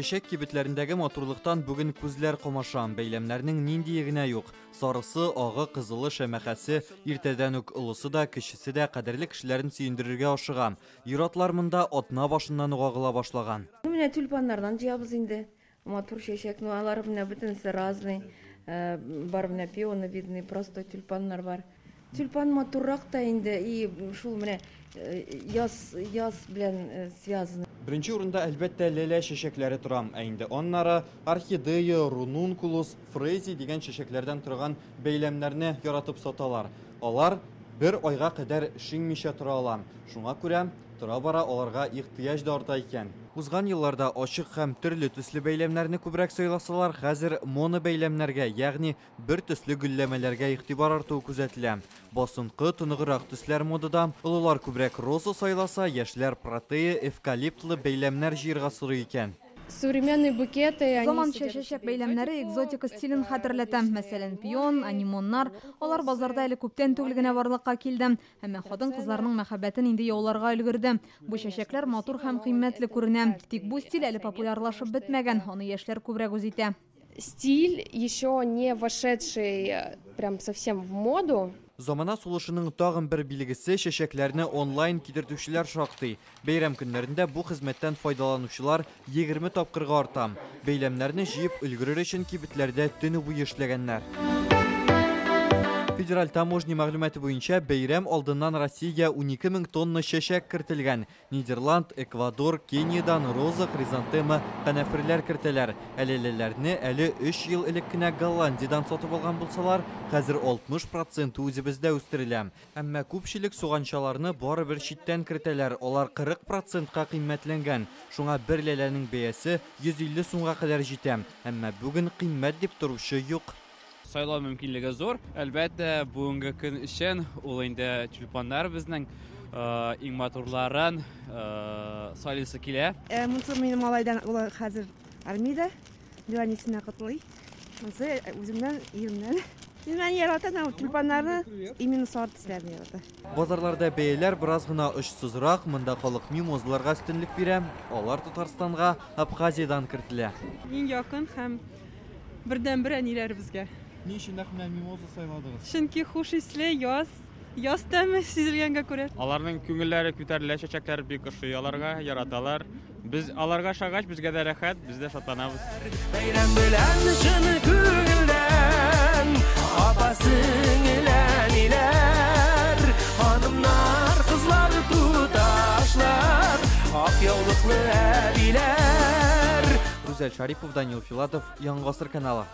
шешек кибетләрендәге матурлыктан бүген күзләр комашан, бәйләмнәрнең ниндие генә юк. Сарысы, агы, кызылы, шәмәхәсе, иртәдән үк олысы да, кечесе дә кадерле кешеләрен сөендерергә ашыган. Юратлар монда атна башыннан агыла башлаган. Менә тюльпаннардан җыябыз инде. Матур чәчәк, алар менә бөтенсе разный. Бар менә пионы видный, просто тюльпаннар бар. Тюльпан матуррак та инде, и шул менә яз белән связаны. Беренче урында әлбәттә ләлә чәчәкләре тора, ә инде аннары орхидея, рунункулус, фрези дигән чәчәкләрдән торган бәйләмнәрне яратып саталар. Алар бер айга кадәр шиңмичә тора ала. Шуңа күрә тора бара аларга ихтыяҗ да арта икән. Узган елларда ачык һәм төрле төсле бәйләмнәрне күбрәк сайласалар, хәзер моно бәйләмнәргә, ягъни бер төсле гөлләмәләргә игътибар артуы күзәтелә. Басынкы, тоныграк төсләр модада, олылар күбрәк роза сайласа, яшьләр протея, эвкалиптлы бәйләмнәр җыярга сорый икән. Современные букеты, Заманча чәчәк бәйләмнәре экзотика стилен хәтерләтә. Мәсәлән, пион, анимоннар, алар базарда әле күптән түгел генә барлыкка килде. Әмма хатын-кызларның мәхәббәтен инде яуларга өлгерде. Бу чәчәкләр матур һәм кыйммәтле күренә. Тик бу стиль әле популярлашып бетмәгән, аны яшьләр күбрәк үз итә. Стиль, еще не вошедший прям совсем в моду. Замана сулышының тагын бер билгесе чәчәкләрне онлайн кидертүчеләр шактый. Бәйрәм көннәрендә бу хезмәттән файдаланучылар 20 тапкырга арта. Бәйләмнәрне җыеп өлгерер өчен кибетләрдә төне буе эшләгәннәр. Федераль таможня мәгълүматы буенча бәйрәм алдыннан Россиягә 12 000 тонна чәчәк кертелгән. Нидерланд, Эквадор, Кениядан роза, хризантема, канәферләр кертәләр. Әлелеләрне әле 3 ел элек кенә Голландиядан сатып алган булсалар, хәзер 60% үзебездә үстерелә. Әмма күпчелек суганчаларны барыбер читтән кертәләр. Алар 40%-ка кыйммәтләнгән. Шуңа бер ләләнең бәясе 150 сумга кадәр җитә. Әмма бүген кыйммәт дип торучы юк. Сайлау мөмкинлеге зор. Әлбәттә, бүгенге көн өчен ул инде тюльпаннар безнең иң матурларын сайлыйсы килә. Монысы минем малайдан ул хәзер армиядә, диванисына катылый. Монысы үземнән, иремнән. Мен яратам тюльпаннарны, именно сорт эшләрне яратам. Базарларда бәяләр бераз гына очсызрак, монда халык мимозаларга өстенлек бирә. Алар Татарстанга, Абхазиядан кертелә. Иң якын һәм бердәнбер әниләр безгә. Ни өчен менә мимоза сайладыгыз? Чөнки хуш исле яз тәме сизелгәнгә күрә. Аларның күңелләре күтәрелә, чәчәкләр бик ошый, аларга яраталар. Без аларга шагач, безгә дә рәхәт, без дә шатланабыз. Бәйрәм белән шуны күңелдән, апа-сеңләниләр, ханымнар, кызлар, туташлар, ак яулыклы әбиләр. Рузель Шарипов, Данил Филатов, Яңгы Гасыр каналы.